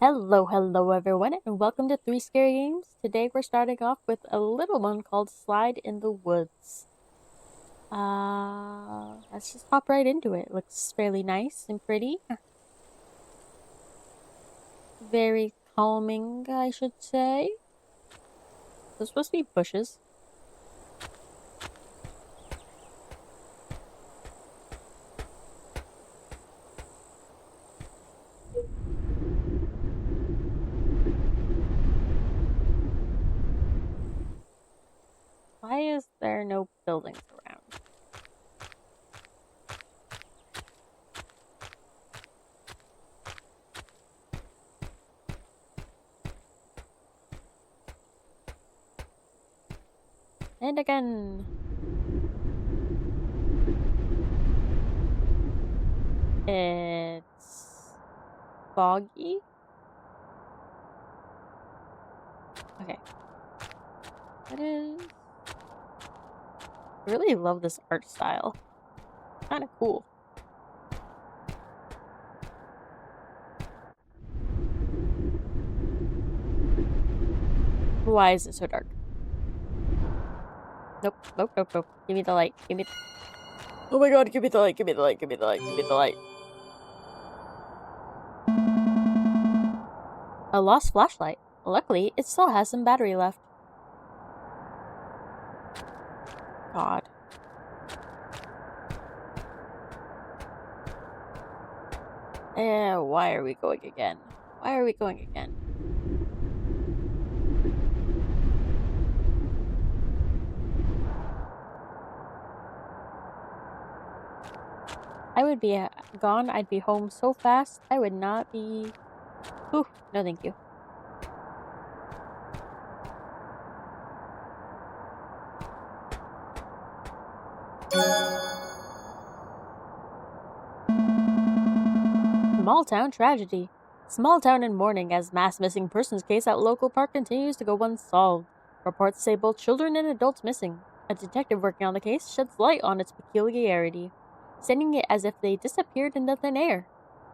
Hello everyone, and welcome to 3 Scary Games. Today we're starting off with a little one called Slide in the Woods. Let's just hop right into it. Looks fairly nice and pretty. Very calming, I should say. There's supposed to be bushes. Why is there no buildings around? And again. It's foggy. Okay. What is... I really love this art style. Kind of cool. Why is it so dark? Nope. Give me the light. Oh my god, give me the light. Give me the light. A lost flashlight. Luckily, it still has some battery left. God. Why are we going again? I would be gone. I'd be home so fast. I would not be... Ooh, no thank you. Small town tragedy. Small town in mourning as mass missing persons case at local park continues to go unsolved. Reports say both children and adults missing. A detective working on the case sheds light on its peculiarity, stating it as if they disappeared into thin air.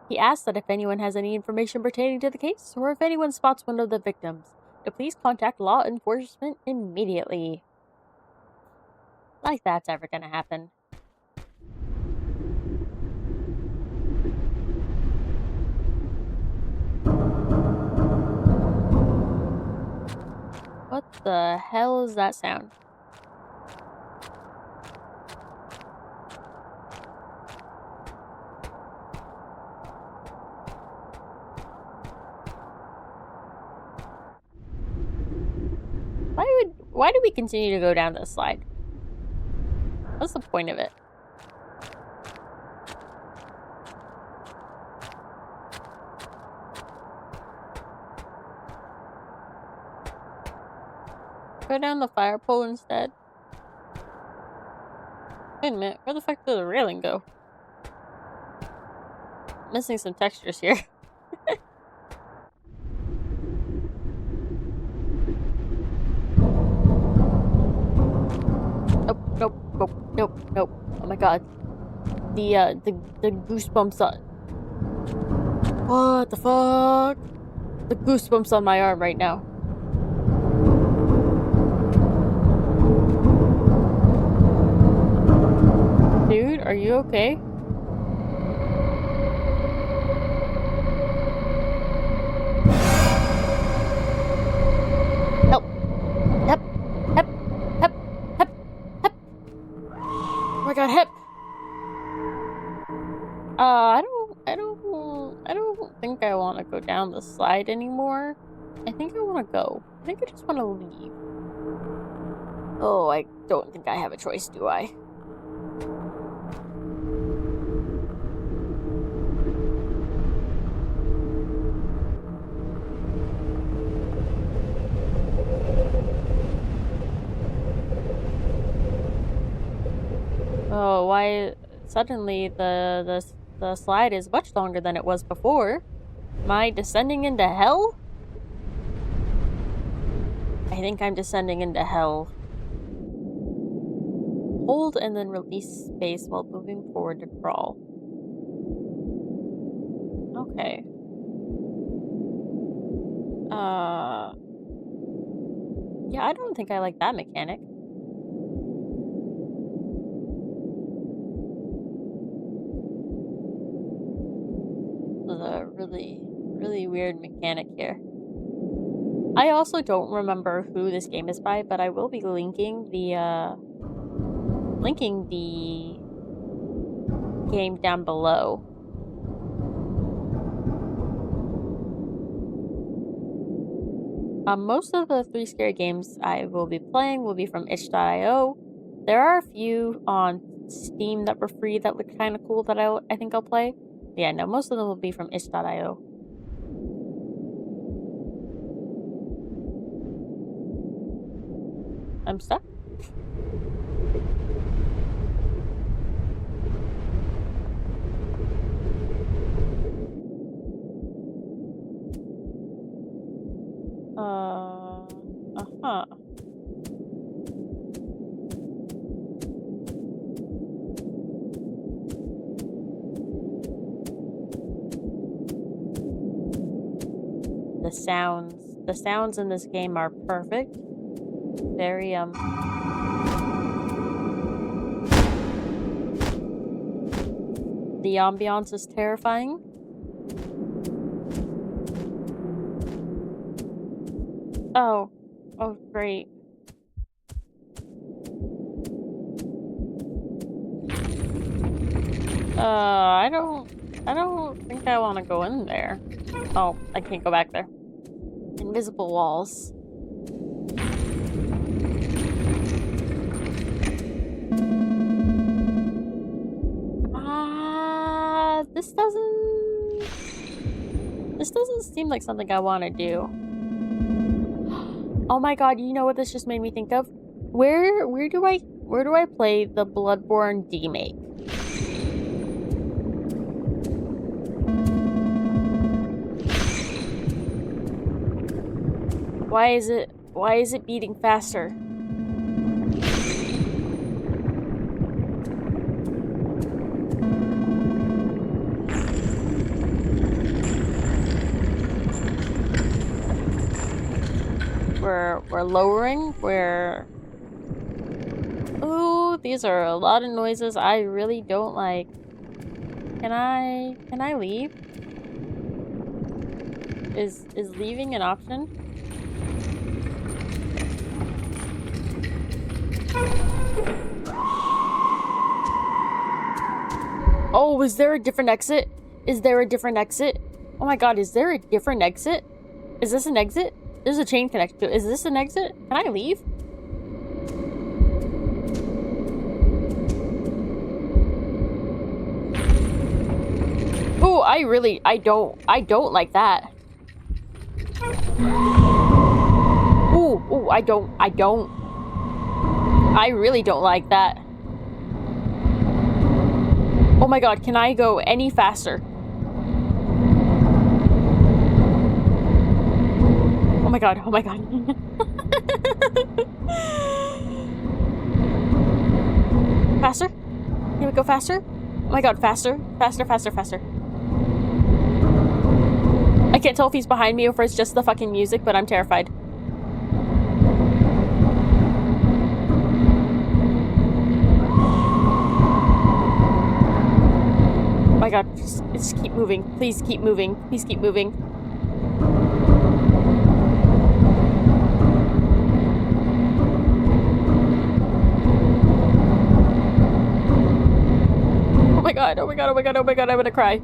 He asks that if anyone has any information pertaining to the case, or if anyone spots one of the victims, to please contact law enforcement immediately. Like that's ever gonna happen. What the hell is that sound? Why do we continue to go down this slide? What's the point of it? Go down the fire pole instead. Wait a minute, where the fuck did the railing go? Missing some textures here. Nope. Oh my god. The goosebumps on... What the fuck? The goosebumps on my arm right now. Dude, are you okay? Help! Help! Oh my god, help! I don't think I want to go down the slide anymore. I think I want to go. I think I just want to leave. Oh, I don't think I have a choice, do I? Oh, why suddenly the slide is much longer than it was before? Am I descending into hell? I think I'm descending into hell. Hold and then release space while moving forward to crawl. Okay. Yeah, I don't think I like that mechanic. This is a really, really weird mechanic here. I also don't remember who this game is by, but I will be linking the game down below. Most of the 3 scary games I will be playing will be from itch.io. There are a few on Steam that were free that look kind of cool that I think I'll play. Yeah, no, most of them will be from itch.io. I'm stuck. Uh-huh. The sounds in this game are perfect. Very, the ambiance is terrifying. Oh, great. I don't think I want to go in there. Oh, I can't go back there. Invisible walls. This doesn't seem like something I want to do. Oh my god, you know what this just made me think of? Where do I play the Bloodborne remake? Why is it beating faster? We're lowering, ooh, these are a lot of noises I really don't like. Can I leave? Is leaving an option? Oh, is there a different exit? Is there a different exit? Oh my god, is there a different exit? Is this an exit? There's a chain connected to it. Is this an exit? Can I leave? Oh, I don't like that. Ooh, I really don't like that. Oh my god, can I go any faster? Oh my god, oh my god. Faster? Can we go faster? Oh my god, faster. Faster, faster, faster. I can't tell if he's behind me or if it's just the fucking music, but I'm terrified. Oh my god, just keep moving. Please keep moving. Please keep moving. Oh my god, oh my god, oh my god, oh my god, I'm gonna cry.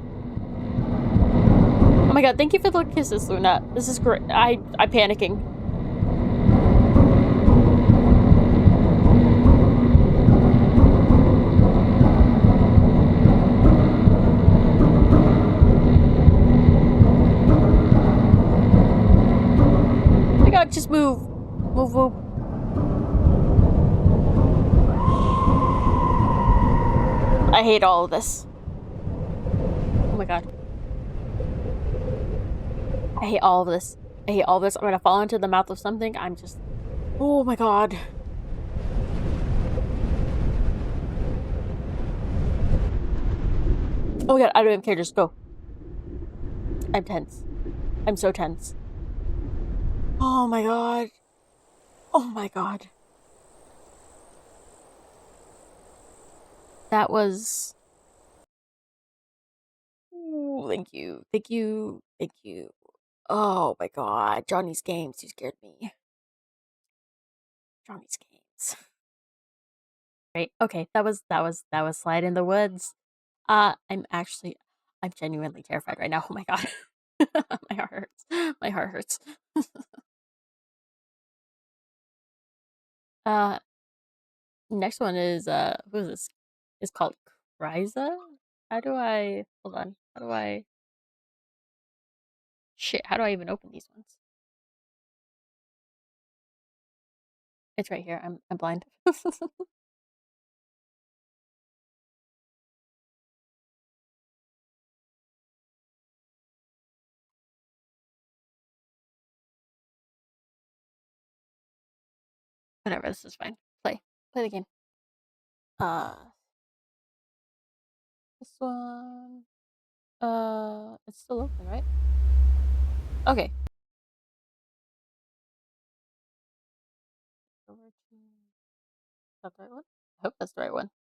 Oh my god, thank you for the kisses, Luna. This is great. I'm panicking. Oh my god, just move. Move, move. I hate all of this. Oh my god. I hate all of this. I hate all of this. I'm gonna fall into the mouth of something. I'm just... Oh my god. Oh my god, I don't even care. Just go. I'm tense. I'm so tense. Oh my god. Oh my god. That was... Ooh, thank you. Thank you. Thank you. Oh my god. Johnny's games. You scared me. Johnny's games. Right. Okay. That was Slide in the Woods. I'm genuinely terrified right now. Oh my god. My heart hurts. My heart hurts. uh Next one is who is this? It's called Chryza? Hold on. How do I even open these ones? It's right here. I'm blind. Whatever, this is fine. Play the game. This one. It's still open, right? Okay. Over to... Is that the right one? I hope that's the right one.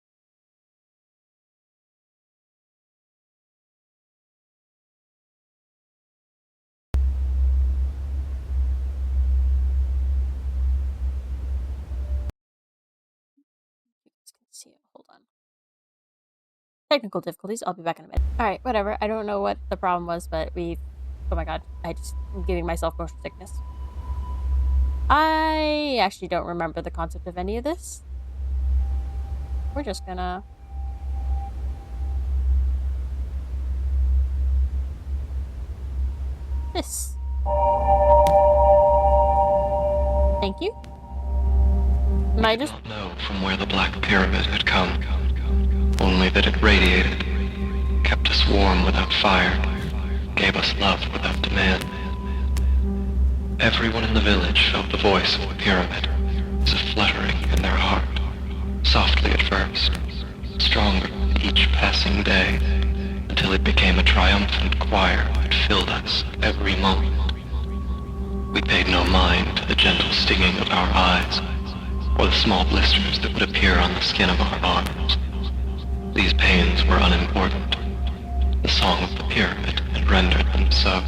You guys can see it. Hold on. Technical difficulties. I'll be back in a minute. Alright, whatever. I don't know what the problem was, but oh my god. I'm giving myself motion sickness. I actually don't remember the concept of any of this. We're just gonna... This. Thank you. I did not know from where the Black Pyramid had come, only that it radiated, kept us warm without fire, gave us love without demand. Everyone in the village felt the voice of the pyramid as a fluttering in their heart, softly at first, stronger each passing day, until it became a triumphant choir that filled us every moment. We paid no mind to the gentle stinging of our eyes, or the small blisters that would appear on the skin of our arms. These pains were unimportant. The song of the pyramid had rendered them so.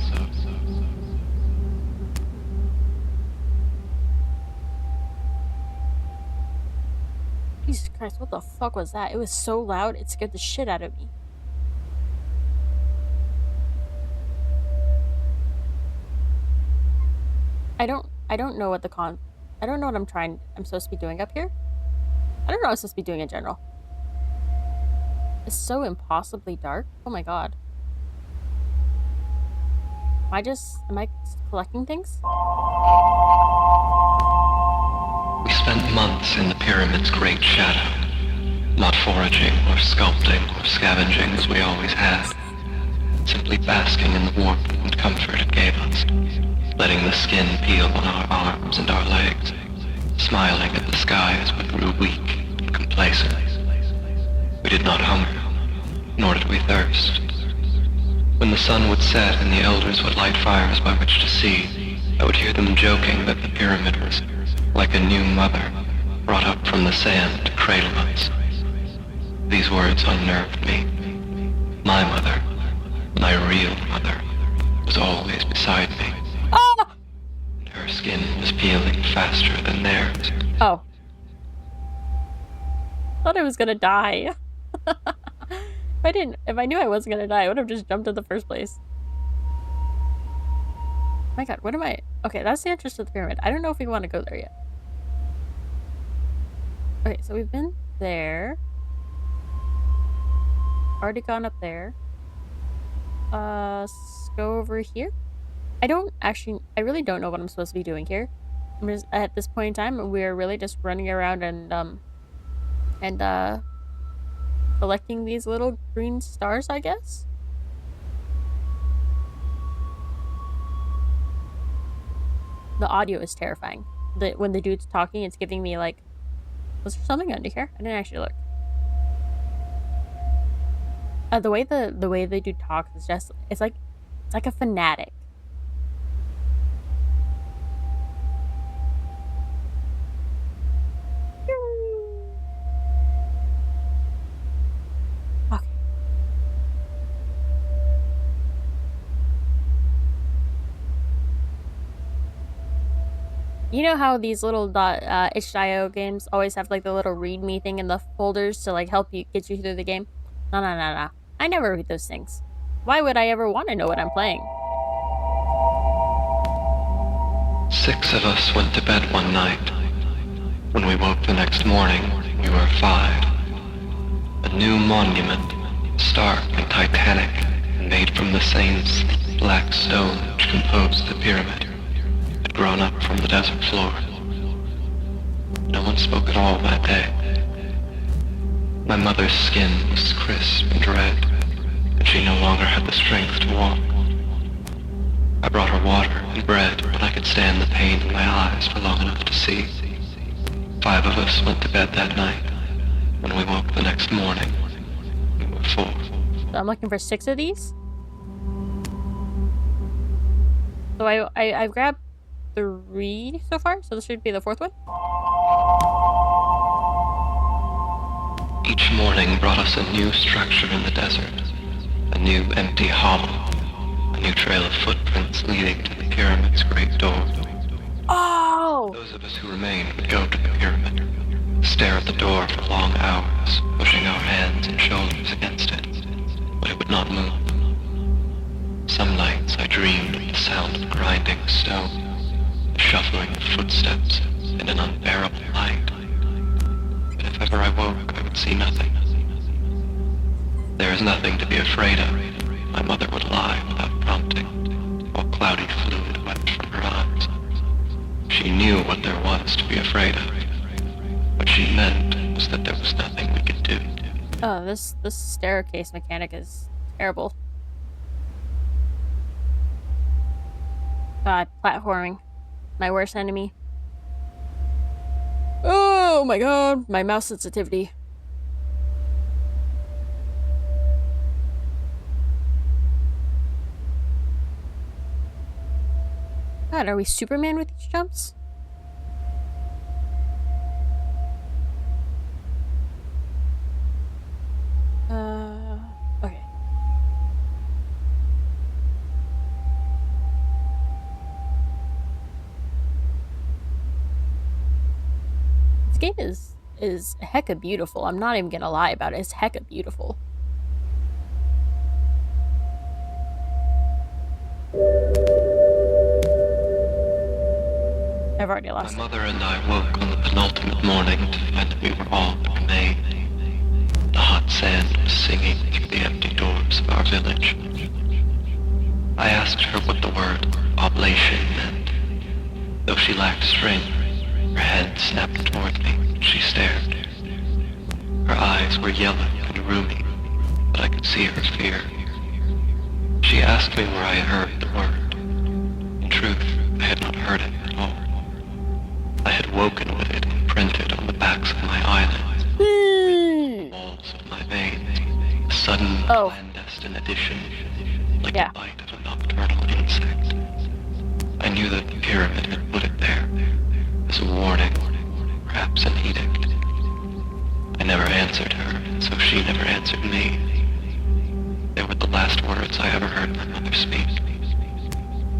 Jesus Christ, what the fuck was that? It was so loud, it scared the shit out of me. I don't know what I don't know what I'm supposed to be doing up here. I don't know what I'm supposed to be doing in general. It's so impossibly dark. Oh my god. Am I collecting things? We spent months in the pyramid's great shadow, not foraging or sculpting or scavenging as we always had, simply basking in the warmth and comfort it gave us, letting the skin peel on our arms and our legs, smiling at the sky as we grew weak and complacent. We did not hunger, nor did we thirst. When the sun would set and the elders would light fires by which to see, I would hear them joking that the pyramid was like a new mother, brought up from the sand to cradle us. These words unnerved me. My mother, my real mother, was always beside me. Ah! And her skin was peeling faster than theirs. Oh. Thought I was gonna die. If I knew I wasn't gonna die, I would have just jumped in the first place. My god, what am I? Okay, that's the entrance to the pyramid. I don't know if we want to go there yet. Okay, so we've been there. Already gone up there. Let's go over here. I really don't know what I'm supposed to be doing here. At this point in time, we're really just running around and collecting these little green stars, I guess. The audio is terrifying. When the dude's talking, it's giving me like, was there something under here? I didn't actually look. The way the dude talks is just it's like a fanatic. You know how these little itch.io games always have like the little readme thing in the folders to like help you get you through the game? No, no, no, no. I never read those things. Why would I ever want to know what I'm playing? 6 of us went to bed one night. When we woke the next morning, we were 5. A new monument, stark and titanic, made from the same sleek black stone which composed the pyramid, had grown up from the desert floor. No one spoke at all that day. My mother's skin was crisp and red, and she no longer had the strength to walk. I brought her water and bread when I could stand the pain in my eyes for long enough to see. 5 of us went to bed that night. When we woke the next morning, we were 4. So I'm looking for 6 of these. So I've grabbed 3 so far, so this should be the 4th one. Each morning brought us a new structure in the desert, a new empty hollow, a new trail of footprints leading to the pyramid's great door. Oh! Those of us who remained would go to the pyramid, stare at the door for long hours, pushing our hands and shoulders against it, but it would not move. Some nights I dreamed of the sound of grinding stone, the shuffling of footsteps, and an unbearable light. But if ever I woke, I would see nothing. There is nothing to be afraid of, my mother would lie without prompting, while cloudy fluid wept from her eyes. She knew what there was to be afraid of. What she meant was that there was nothing we could do. Oh, this staircase mechanic is terrible. God, platforming. My worst enemy. Oh my god, my mouse sensitivity. God, are we Superman with these jumps? Okay. This game is hecka beautiful. I'm not even gonna lie about it. It's hecka beautiful. I've already lost it. My mother and I woke on the penultimate morning to find that we were all but remain. The hot sand was singing through the empty doors of our village. I asked her what the word oblation meant. Though she lacked strength, her head snapped toward me and she stared. Her eyes were yellow and rheumy, but I could see her fear. She asked me where I had heard the word. In truth, I had not heard it at all. I had woken with it imprinted on the backs of my eyelids, the walls of my veins, a sudden clandestine addition, like the bite of a nocturnal insect. I knew that the pyramid had put it there, as a warning, perhaps an edict. I never answered her, and so she never answered me. They were the last words I ever heard my mother speak.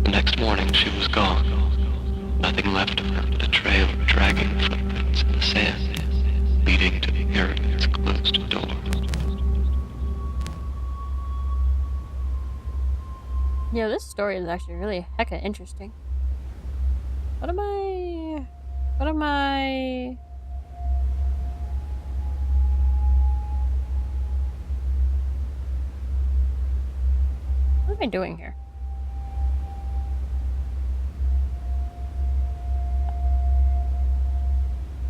The next morning she was gone. Nothing left of her but a trail of dragging footprints in the sand, leading to the pyramid's closed door. Yeah, this story is actually really hecka interesting. What am I... What am I doing here?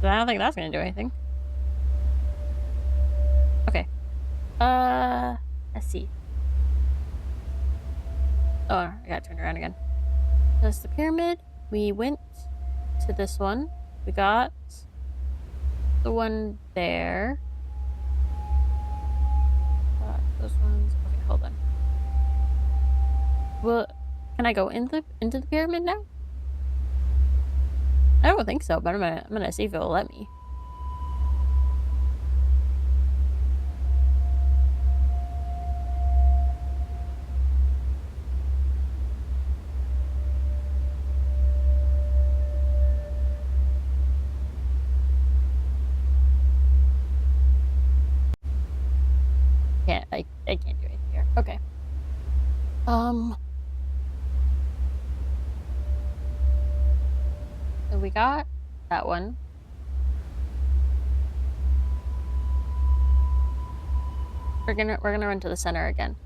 I don't think that's gonna do anything. Okay. Let's see. Oh, I gotta turn around again. That's the pyramid. We went to this one. We got the one there. Got those ones. Okay, hold on. Well, can I go into the pyramid now? I don't think so, but I'm gonna see if it'll let me. can't do anything here. Okay. So we got that one. We're gonna run to the center again.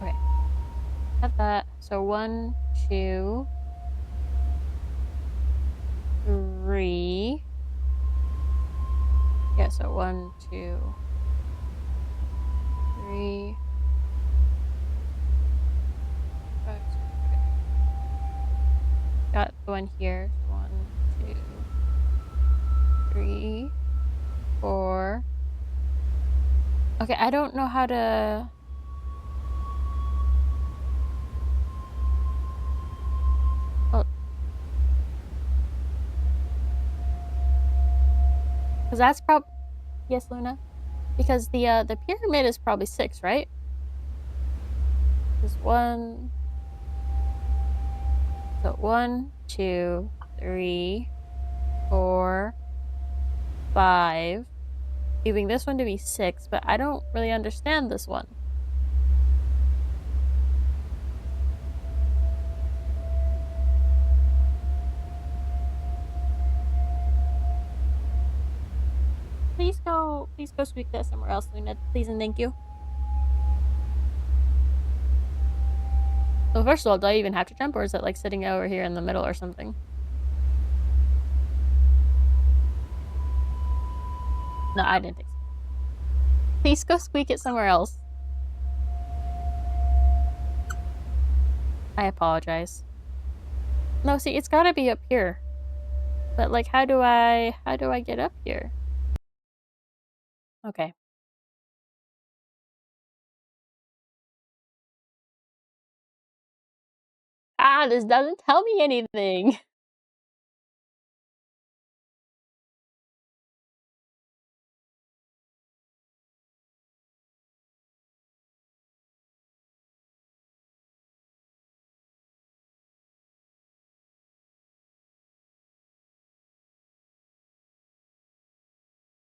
Okay. Got that. So 1, 2, 3. Yeah, so 1, 2, 3. 5, 6. Okay. Got the one here. 1, 2, 3, 4. Okay, I don't know how to. Oh. Because that's probably. Yes, Luna? Because the pyramid is probably 6, right? There's 1. So 1, 2, 3, 4, 5. Leaving this one to be 6, but I don't really understand this one. Please go squeak that somewhere else, Luna. Please and thank you. Well, first of all, do I even have to jump, or is it like sitting over here in the middle or something? No, I didn't think so. Please go squeak it somewhere else. I apologize. No, see, it's gotta be up here. But like, how do I get up here? Okay. Ah, this doesn't tell me anything.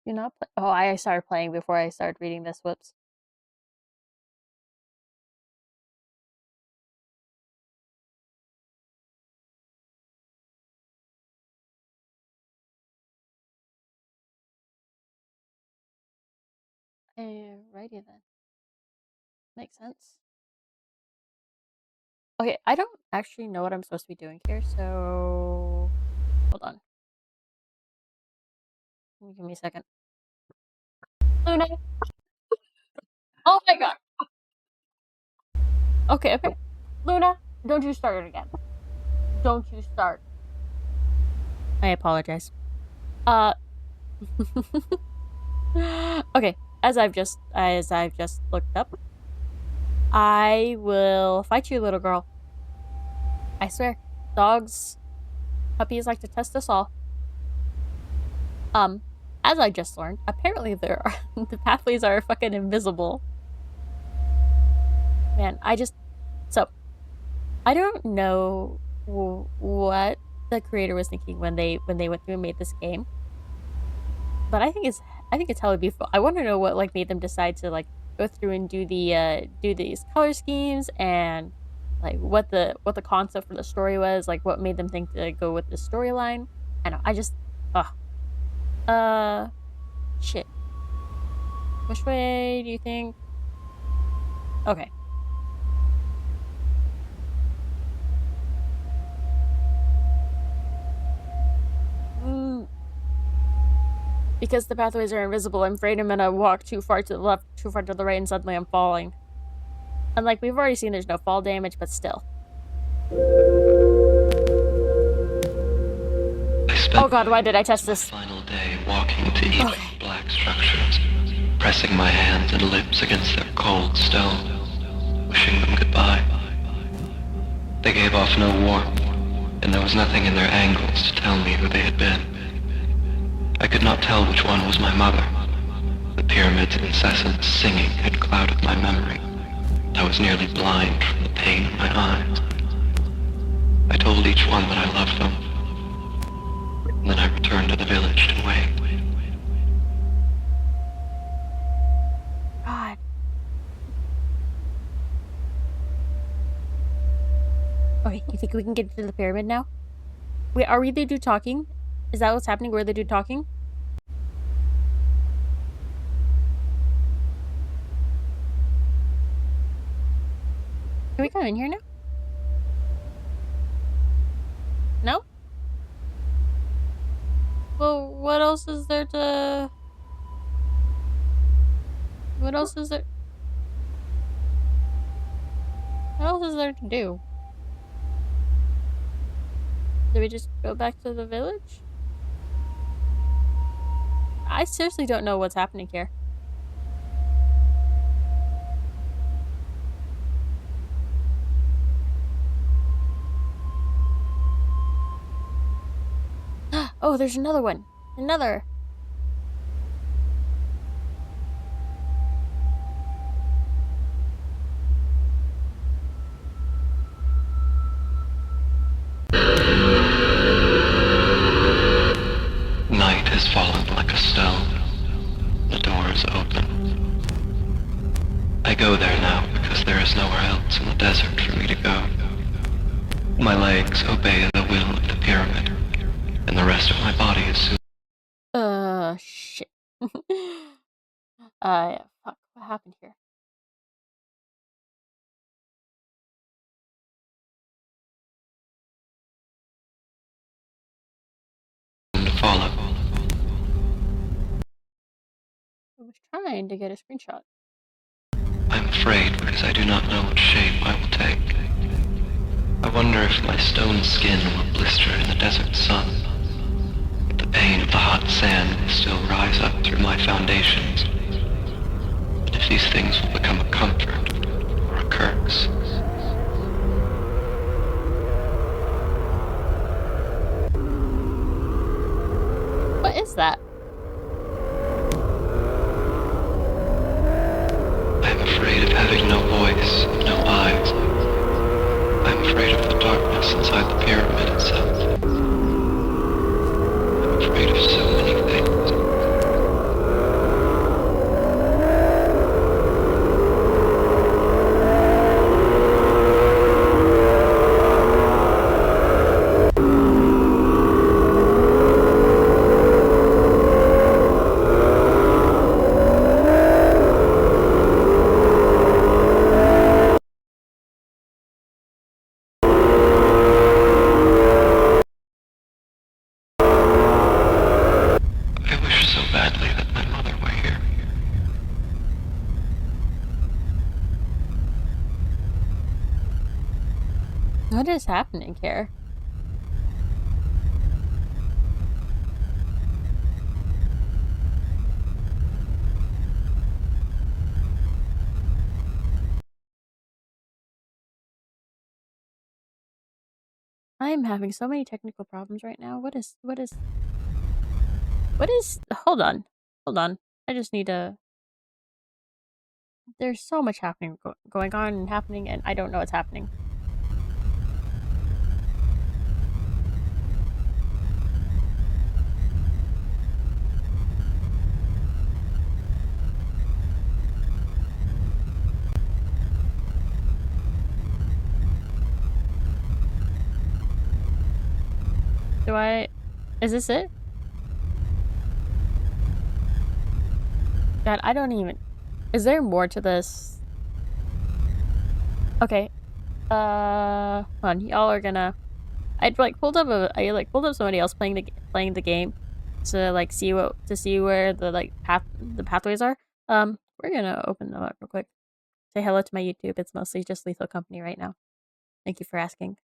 You're not oh, I started playing before I started reading this. Whoops. Righty then. Makes sense. Okay, I don't actually know what I'm supposed to be doing here, so hold on. Give me a second. Luna! Oh my god! Okay. Luna, don't you start it again. Don't you start. I apologize. Okay, as I've just looked up, I will fight you, little girl. I swear. Dogs, puppies like to test us all. As I just learned, apparently the pathways are fucking invisible. Man, so I don't know what the creator was thinking when they went through and made this game, but I think it's hella beautiful. I want to know what like made them decide to like go through and do these color schemes, and like what the concept for the story was, like what made them think to go with the storyline. I know, I just shit. Which way do you think? Okay. Because the pathways are invisible, I'm afraid I'm gonna walk too far to the left, too far to the right, and suddenly I'm falling. And like, we've already seen there's no fall damage, but still. Oh god, why did I test this? Final day walking to each black structures, pressing my hands and lips against their cold stone, wishing them goodbye. They gave off no warmth, and there was nothing in their angles to tell me who they had been. I could not tell which one was my mother. The pyramid's incessant singing had clouded my memory. I was nearly blind from the pain in my eyes. I told each one that I loved them. And then I returned to the village to wait. God. Okay, you think we can get to the pyramid now? Wait, are we the dude talking? Is that what's happening? We're the dude talking? Can we come in here now? No? Well, what else is there to... What else is there... What else is there to do? Do we just go back to the village? I seriously don't know what's happening here. Oh, there's another one. Another. Night has fallen like a stone. The door is open. I go there now because there is nowhere else in the desert for me to go. My legs obey the will of the pyramid, and the rest of my body is soon Shit. Yeah, fuck. What happened here? to follow. I was trying to get a screenshot. I'm afraid because I do not know what shape I will take. I wonder if my stone skin will blister in the desert sun. If the pain of the hot sand will still rise up through my foundations. And if these things will become a comfort or a curse. What is that? I'm afraid of having no voice, no eyes. I'm afraid of the darkness inside the pyramid itself. I'm afraid of so many things. I wish so badly that my mother were here. What is happening here? I am having so many technical problems right now. Hold on. Hold on. I just need to... There's so much happening, going on and happening, and I don't know what's happening. Is this it? God, I don't even... Is there more to this? Okay. Hold on. Y'all are gonna... I pulled up somebody else playing the game to see where the pathways are. We're gonna open them up real quick. Say hello to my YouTube. It's mostly just Lethal Company right now. Thank you for asking.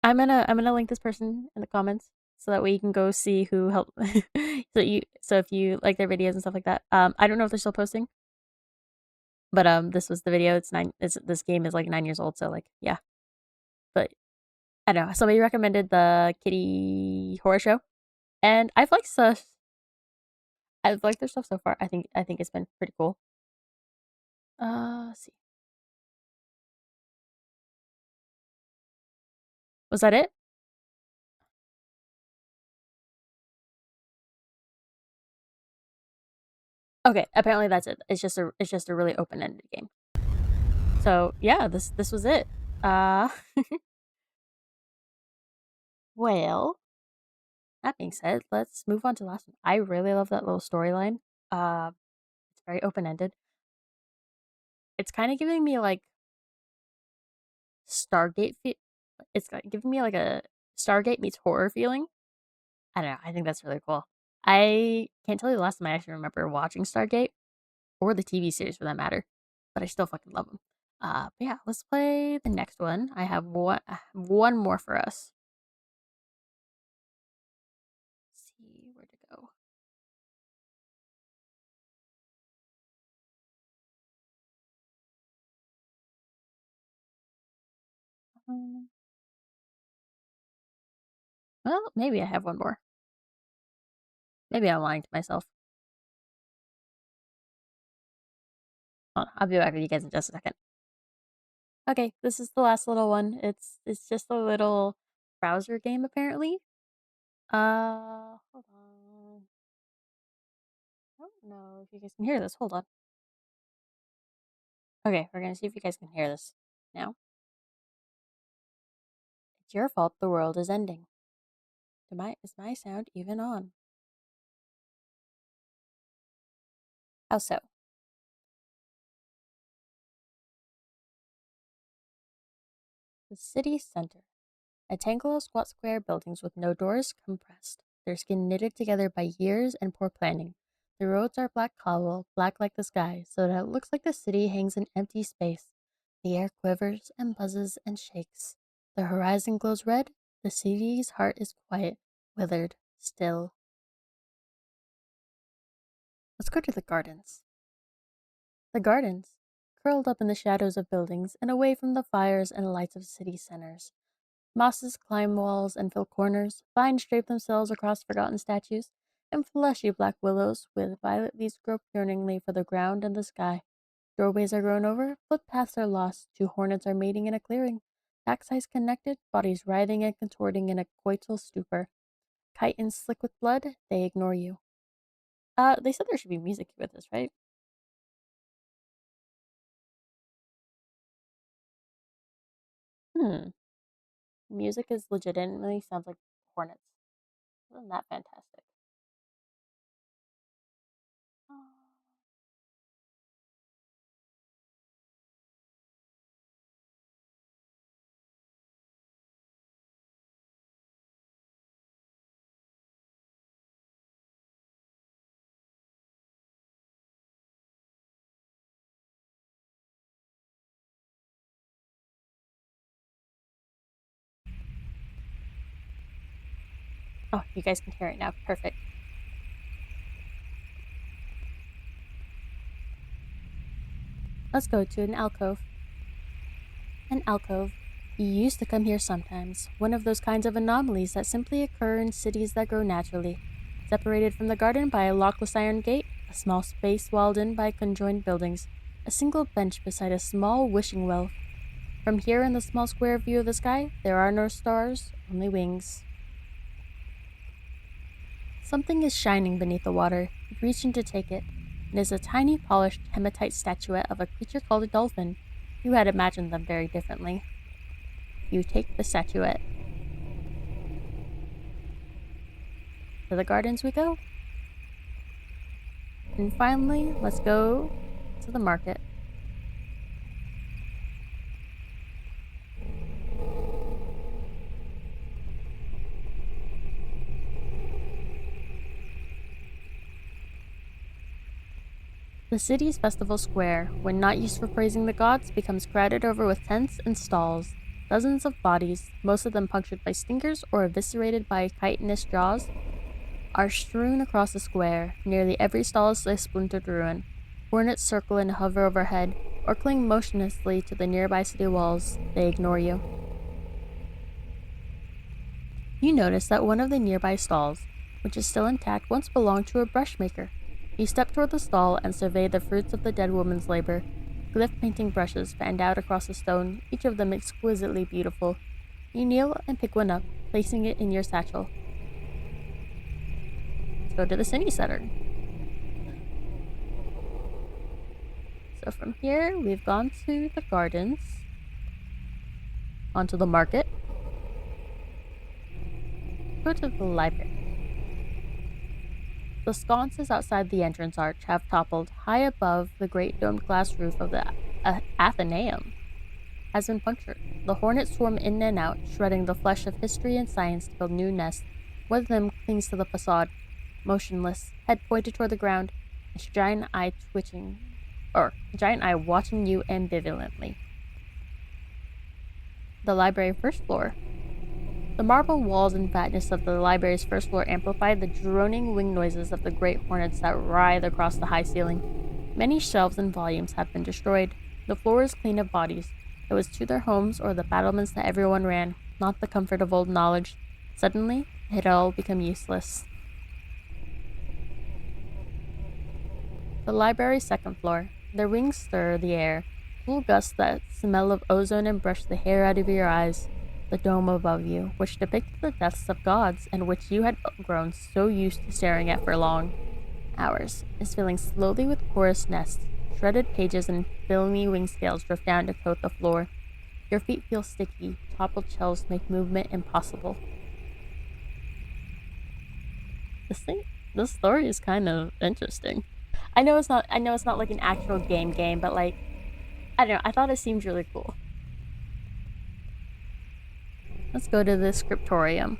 I'm gonna link this person in the comments so that way you can go see who helped. So if you like their videos and stuff like that. I don't know if they're still posting, but this was the video. This game is like 9 years old, so yeah. But I don't know. Somebody recommended the Kitty Horror Show, and I've liked stuff. I've liked their stuff so far. I think it's been pretty cool. Let's see. Was that it? Okay, apparently that's it. It's just a really open-ended game. So yeah, this was it. Uh well, that being said, let's move on to the last one. I really love that little storyline. It's very open-ended. It's kind of giving me like Stargate it's like giving me like a Stargate meets horror feeling. I don't know. I think that's really cool. I can't tell you the last time I actually remember watching Stargate or the TV series for that matter, but I still fucking love them. But yeah, let's play the next one. I have one more for us. Let's see where to go. Um, well, maybe I have one more. Maybe I'm lying to myself. Hold on, I'll be back with you guys in just a second. Okay, this is the last little one. It's just a little browser game apparently. Hold on. I don't know if you guys can hear this. Hold on. Okay, we're gonna see if you guys can hear this now. It's your fault the world is ending. Is my sound even on? How so? The city center. A tangle of squat square buildings with no doors, compressed, their skin knitted together by years and poor planning. The roads are black cobble, black like the sky, so that it looks like the city hangs in empty space. The air quivers and buzzes and shakes. The horizon glows red. The city's heart is quiet, withered, still. Let's go to the gardens. The gardens, curled up in the shadows of buildings and away from the fires and lights of city centers. Mosses climb walls and fill corners, vines drape themselves across forgotten statues, and fleshy black willows with violet leaves grope yearningly for the ground and the sky. Doorways are grown over, footpaths are lost, two hornets are mating in a clearing. Backsides connected, bodies writhing and contorting in a coital stupor. Chitons slick with blood, they ignore you. They said there should be music with this, right? Hmm. Music is legitimately sounds like Hornets. Isn't that fantastic? Oh, you guys can hear it now. Perfect. Let's go to an alcove. An alcove. You used to come here sometimes, one of those kinds of anomalies that simply occur in cities that grow naturally. Separated from the garden by a lockless iron gate, a small space walled in by conjoined buildings, a single bench beside a small wishing well. From here in the small square view of the sky, there are no stars, only wings. Something is shining beneath the water. You reach in to take it. It is a tiny, polished hematite statuette of a creature called a dolphin. You had imagined them very differently. You take the statuette. To the gardens we go. And finally, let's go to the market. The city's festival square, when not used for praising the gods, becomes crowded over with tents and stalls. Dozens of bodies, most of them punctured by stingers or eviscerated by chitinous jaws, are strewn across the square. Nearly every stall is a splintered ruin. Hornets circle and hover overhead, or cling motionlessly to the nearby city walls. They ignore you. You notice that one of the nearby stalls, which is still intact, once belonged to a brushmaker. You step toward the stall and survey the fruits of the dead woman's labor. Glyph painting brushes fanned out across the stone, each of them exquisitely beautiful. You kneel and pick one up, placing it in your satchel. Let's go to the city center. So from here, we've gone to the gardens, onto the market, go to the library. The sconces outside the entrance arch have toppled high above the great domed glass roof of the Athenaeum. Has been punctured. The hornets swarm in and out, shredding the flesh of history and science to build new nests. One of them clings to the facade, motionless, head pointed toward the ground, its giant eye watching you ambivalently. The library first floor. The marble walls and fatness of the library's first floor amplified the droning wing noises of the great hornets that writhe across the high ceiling. Many shelves and volumes have been destroyed. The floor is clean of bodies. It was to their homes or the battlements that everyone ran, not the comfort of old knowledge. Suddenly, it had all become useless. The library's second floor. Their wings stir the air, cool gusts that smell of ozone and brush the hair out of your eyes. The dome above you, which depicted the deaths of gods and which you had grown so used to staring at for long hours, is filling slowly with porous nests. Shredded pages and filmy wing scales drift down to coat the floor. Your feet feel sticky. Toppled shelves make movement impossible. This story is kind of interesting. I know it's not like an actual game, but like, I don't know, I thought it seemed really cool. Let's go to the scriptorium.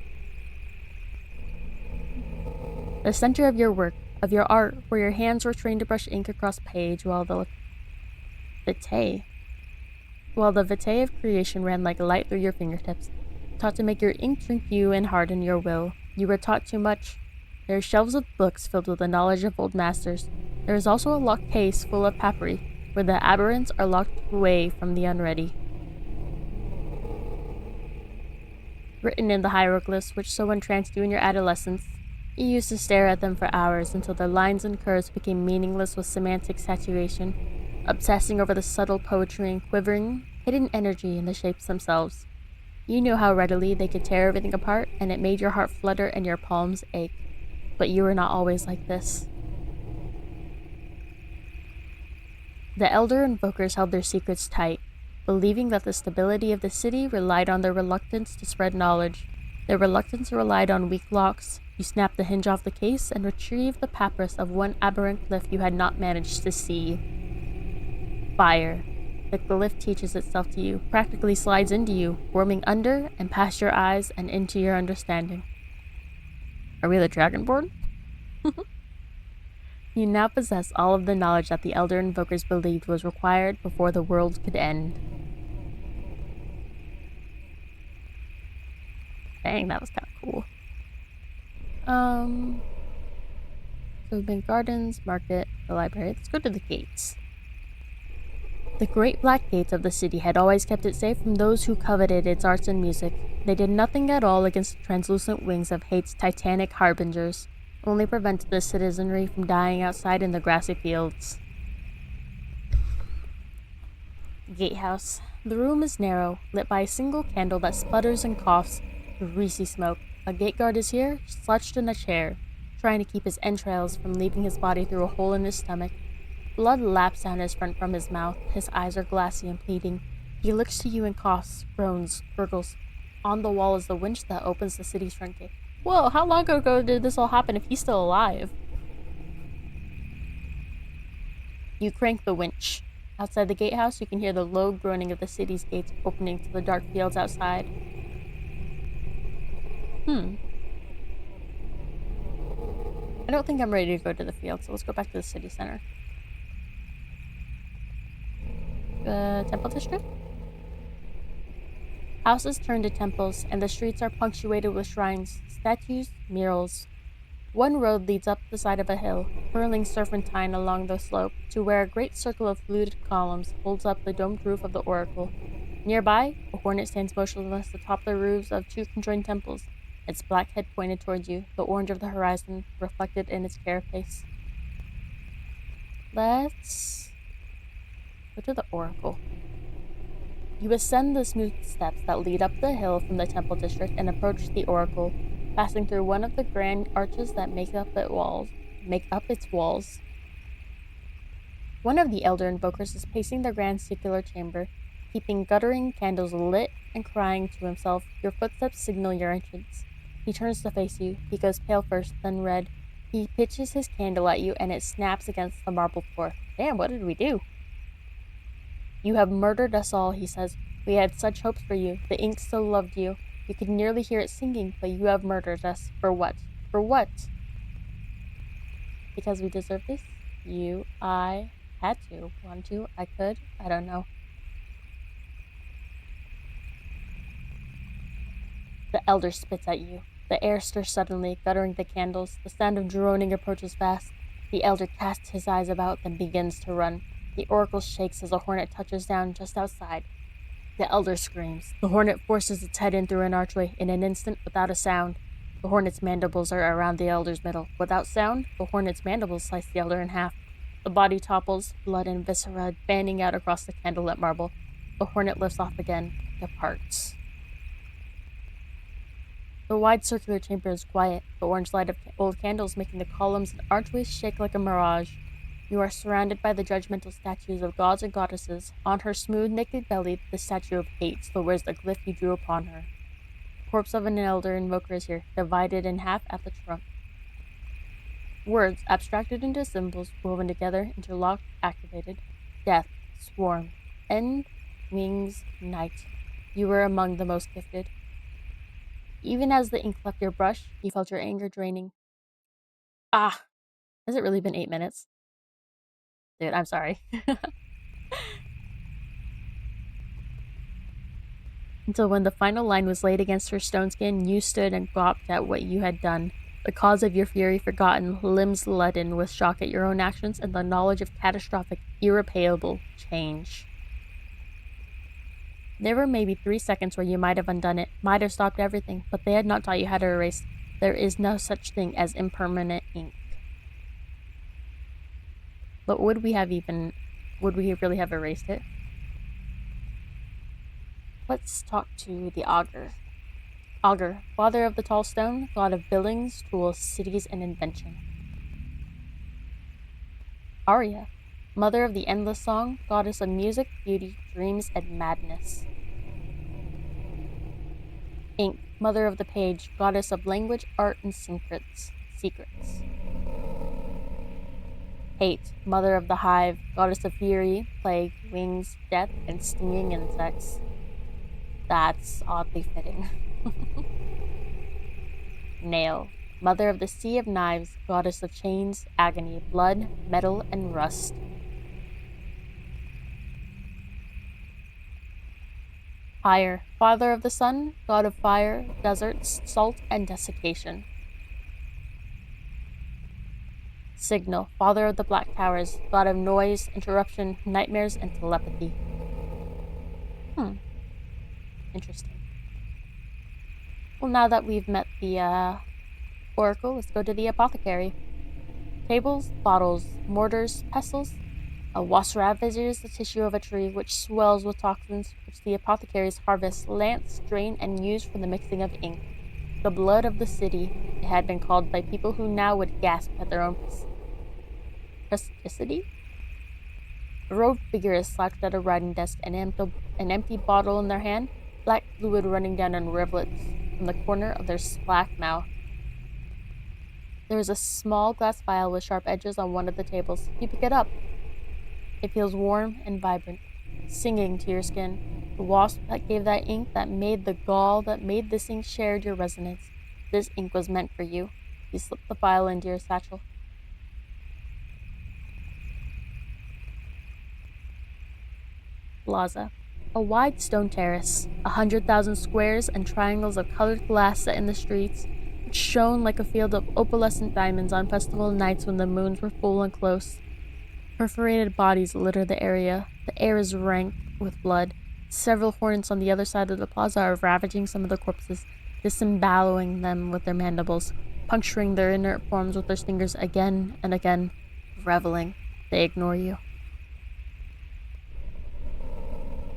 The center of your work, of your art, where your hands were trained to brush ink across page while the vitae of creation ran like light through your fingertips, taught to make your ink drink you and harden your will. You were taught too much. There are shelves of books filled with the knowledge of old masters. There is also a locked case full of papyri, where the aberrants are locked away from the unready. Written in the hieroglyphs which so entranced you in your adolescence, you used to stare at them for hours until their lines and curves became meaningless with semantic saturation, obsessing over the subtle poetry and quivering, hidden energy in the shapes themselves. You knew how readily they could tear everything apart, and it made your heart flutter and your palms ache. But you were not always like this. The elder invokers held their secrets tight, believing that the stability of the city relied on their reluctance to spread knowledge. Their reluctance relied on weak locks. You snapped the hinge off the case and retrieved the papyrus of one aberrant glyph you had not managed to see. Fire. The glyph teaches itself to you, practically slides into you, worming under and past your eyes and into your understanding. Are we the Dragonborn? You now possess all of the knowledge that the Elder Invokers believed was required before the world could end. Dang, that was kind of cool. So we've been gardens, market, the library. Let's go to the gates. The great black gates of the city had always kept it safe from those who coveted its arts and music. They did nothing at all against the translucent wings of hate's titanic harbingers, only prevented the citizenry from dying outside in the grassy fields. Gatehouse. The room is narrow, lit by a single candle that sputters and coughs greasy smoke. A gate guard is here, slouched in a chair, trying to keep his entrails from leaving his body through a hole in his stomach. Blood laps down his front from his mouth. His eyes are glassy and pleading. He looks to you and coughs, groans, gurgles. On the wall is the winch that opens the city's front gate. Whoa, how long ago did this all happen if he's still alive? You crank the winch. Outside the gatehouse, you can hear the low groaning of the city's gates opening to the dark fields outside. I don't think I'm ready to go to the field, so let's go back to the city center. Temple district? Houses turn to temples, and the streets are punctuated with shrines, statues, murals. One road leads up the side of a hill, curling serpentine along the slope, to where a great circle of fluted columns holds up the domed roof of the oracle. Nearby, a hornet stands motionless atop the roofs of two conjoined temples, its black head pointed towards you, the orange of the horizon reflected in its carapace. Let's go to the Oracle. You ascend the smooth steps that lead up the hill from the Temple District and approach the Oracle, passing through one of the grand arches that make up its walls. One of the Elder Invokers is pacing the grand circular chamber, keeping guttering candles lit and crying to himself. Your footsteps signal your entrance. He turns to face you. He goes pale first, then red. He pitches his candle at you, and it snaps against the marble floor. Damn, what did we do? You have murdered us all, he says. We had such hopes for you. The ink so loved you. You could nearly hear it singing, but you have murdered us. For what? For what? Because we deserve this? I had to, wanted to, I could, I don't know. The Elder spits at you. The air stirs suddenly, guttering the candles. The sound of droning approaches fast. The Elder casts his eyes about, then begins to run. The Oracle shakes as a hornet touches down just outside. The Elder screams. The hornet forces its head in through an archway in an instant without a sound. The hornet's mandibles are around the Elder's middle. Without sound, the hornet's mandibles slice the Elder in half. The body topples, blood and viscera fanning out across the candlelit marble. The hornet lifts off again, departs. The wide circular chamber is quiet, the orange light of old candles making the columns and archways shake like a mirage. You are surrounded by the judgmental statues of gods and goddesses. On her smooth, naked belly, the statue of hate still wears the glyph you drew upon her. The corpse of an Elder Invoker is here, divided in half at the trunk. Words, abstracted into symbols, woven together, interlocked, activated. Death, swarm, end, wings, night. You were among the most gifted. Even as the ink left your brush, you felt your anger draining. Ah! Has it really been 8 minutes? Dude, I'm sorry. Until when the final line was laid against her stone skin, you stood and gawped at what you had done. The cause of your fury forgotten, limbs leaden with shock at your own actions and the knowledge of catastrophic, irreparable change. There were maybe 3 seconds where you might have undone it, might have stopped everything, but they had not taught you how to erase. There is no such thing as impermanent ink. But would we really have erased it? Let's talk to the Augur. Augur, father of the tall stone, god of buildings, tools, cities, and invention. Arya, mother of the endless song, goddess of music, beauty, dreams, and madness. Ink, mother of the page, goddess of language, art, and secrets. Hate, mother of the hive, goddess of fury, plague, wings, death, and stinging insects. That's oddly fitting. Nail, mother of the sea of knives, goddess of chains, agony, blood, metal, and rust. Fire, father of the sun, god of fire, deserts, salt, and desiccation. Signal, father of the black towers, god of noise, interruption, nightmares, and telepathy. Interesting. Well, now that we've met the Oracle, let's go to the apothecary. Tables, bottles, mortars, pestles. A wasp ravages the tissue of a tree, which swells with toxins, which the apothecaries harvest, lance, drain, and use for the mixing of ink. The blood of the city, it had been called by people who now would gasp at their own plasticity. A robed figure is slouched at a writing desk, an empty bottle in their hand, black fluid running down in rivulets from the corner of their slack mouth. There is a small glass vial with sharp edges on one of the tables. You pick it up. It feels warm and vibrant, singing to your skin. The wasp that gave that ink, that made the gall, that made this ink shared your resonance. This ink was meant for you. You slip the vial into your satchel. Plaza. A wide stone terrace, 100,000 squares and triangles of colored glass set in the streets, which shone like a field of opalescent diamonds on festival nights when the moons were full and close. Perforated bodies litter the area. The air is rank with blood. Several hornets on the other side of the plaza are ravaging some of the corpses, disemboweling them with their mandibles, puncturing their inert forms with their stingers again and again, reveling. They ignore you.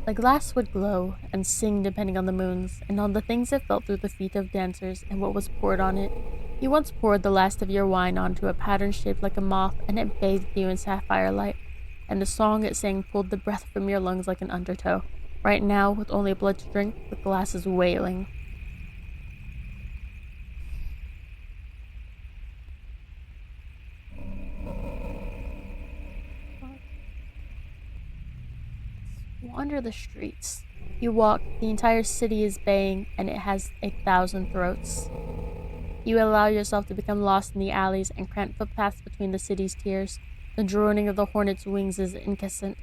The glass would glow and sing depending on the moons and on the things that fell through the feet of dancers and what was poured on it. You once poured the last of your wine onto a pattern shaped like a moth, and it bathed you in sapphire light, and the song it sang pulled the breath from your lungs like an undertow. Right now, with only blood to drink, the glass is wailing. Wander the streets. You walk, the entire city is baying, and it has 1,000 throats. You allow yourself to become lost in the alleys and cramped footpaths between the city's tiers. The droning of the hornet's wings is incessant,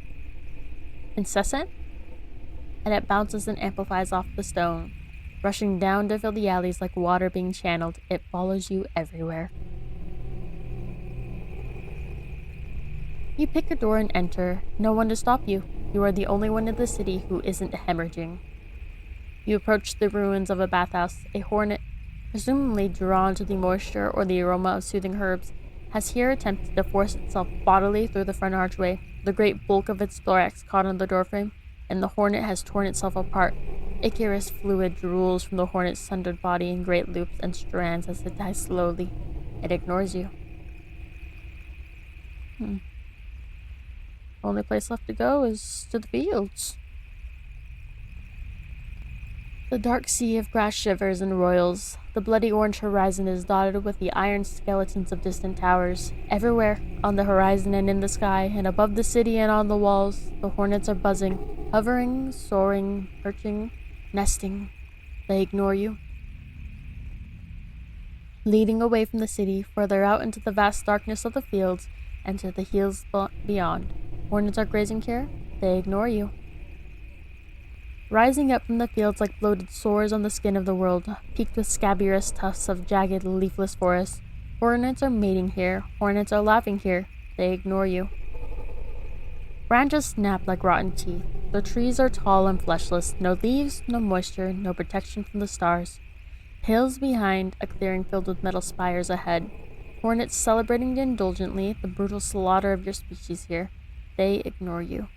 and it bounces and amplifies off the stone. Rushing down to fill the alleys like water being channeled, it follows you everywhere. You pick a door and enter, no one to stop you. You are the only one in the city who isn't hemorrhaging. You approach the ruins of a bathhouse. A hornet, presumably drawn to the moisture or the aroma of soothing herbs, has here attempted to force itself bodily through the front archway, the great bulk of its thorax caught on the doorframe, and the hornet has torn itself apart. Ichorous fluid drools from the hornet's sundered body in great loops and strands as it dies slowly. It ignores you. Only place left to go is to the fields. The dark sea of grass shivers and roils. The bloody orange horizon is dotted with the iron skeletons of distant towers. Everywhere, on the horizon and in the sky, and above the city and on the walls, the hornets are buzzing, hovering, soaring, perching, nesting. They ignore you. Leading away from the city, further out into the vast darkness of the fields, and to the hills beyond. Hornets are grazing here. They ignore you. Rising up from the fields like bloated sores on the skin of the world, peaked with scabrous tufts of jagged, leafless forests. Hornets are mating here. Hornets are laughing here. They ignore you. Branches snap like rotten teeth. The trees are tall and fleshless. No leaves, no moisture, no protection from the stars. Hills behind, a clearing filled with metal spires ahead. Hornets celebrating indulgently the brutal slaughter of your species here. They ignore you.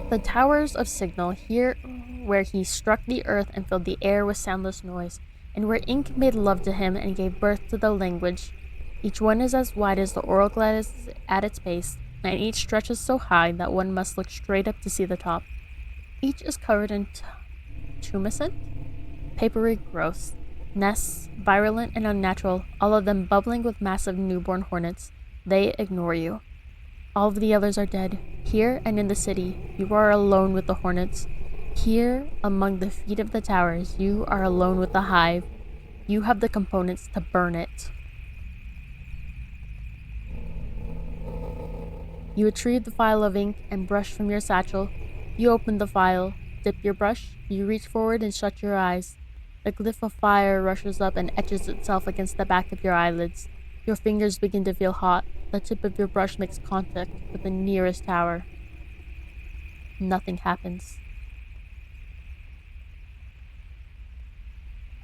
The towers of signal, here where he struck the earth and filled the air with soundless noise, and where ink made love to him and gave birth to the language. Each one is as wide as the oral glass at its base, and each stretches so high that one must look straight up to see the top. Each is covered in tumescent, papery growths, nests, virulent and unnatural, all of them bubbling with massive newborn hornets. They ignore you. All of the others are dead. Here and in the city, you are alone with the hornets. Here, among the feet of the towers, you are alone with the hive. You have the components to burn it. You retrieve the file of ink and brush from your satchel. You open the file, dip your brush, you reach forward and shut your eyes. The glyph of fire rushes up and etches itself against the back of your eyelids. Your fingers begin to feel hot. The tip of your brush makes contact with the nearest tower. Nothing happens.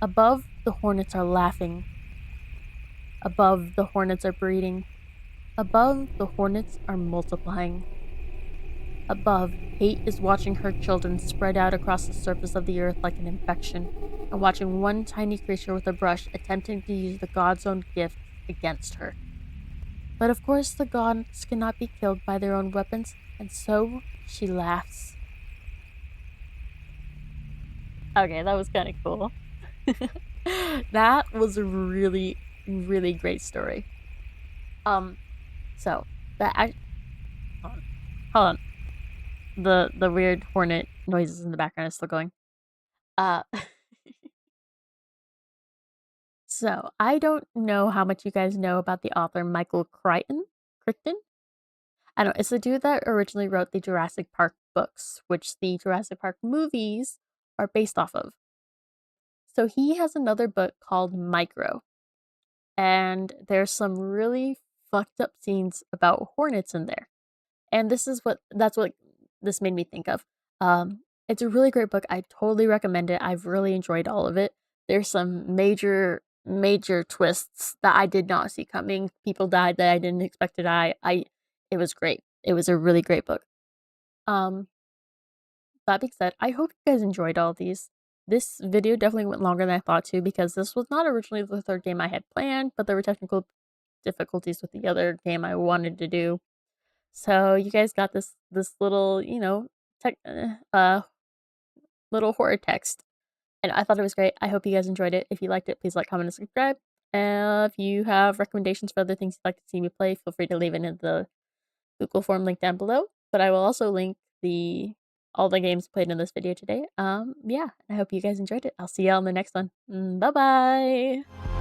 Above, the hornets are laughing. Above, the hornets are breeding. Above, the hornets are multiplying. Above, hate is watching her children spread out across the surface of the earth like an infection, and watching one tiny creature with a brush attempting to use the god's own gift against her. But of course the gods cannot be killed by their own weapons, and so she laughs. Okay, that was kind of cool. That was a really, really great story. So that hold on. The weird hornet noises in the background is still going. So I don't know how much you guys know about the author Michael Crichton. I don't know. It's the dude that originally wrote the Jurassic Park books, which the Jurassic Park movies are based off of. So he has another book called Micro, and there's some really fucked up scenes about hornets in there. And that's what this made me think of. It's a really great book. I totally recommend it. I've really enjoyed all of it. There's some major major twists that I did not see coming. People died that I didn't expect to die. It was great. It was a really great book. Um, that being said, I hope you guys enjoyed all these. This video definitely went longer than I thought to because this was not originally the third game I had planned, but there were technical difficulties with the other game I wanted to do. So you guys got this little, tech, little horror text, and I thought it was great. I hope you guys enjoyed it. If you liked it, please like, comment, and subscribe. If you have recommendations for other things you'd like to see me play, feel free to leave it in the Google form link down below. But I will also link all the games played in this video today. Yeah, I hope you guys enjoyed it. I'll see y'all in the next one. Bye bye.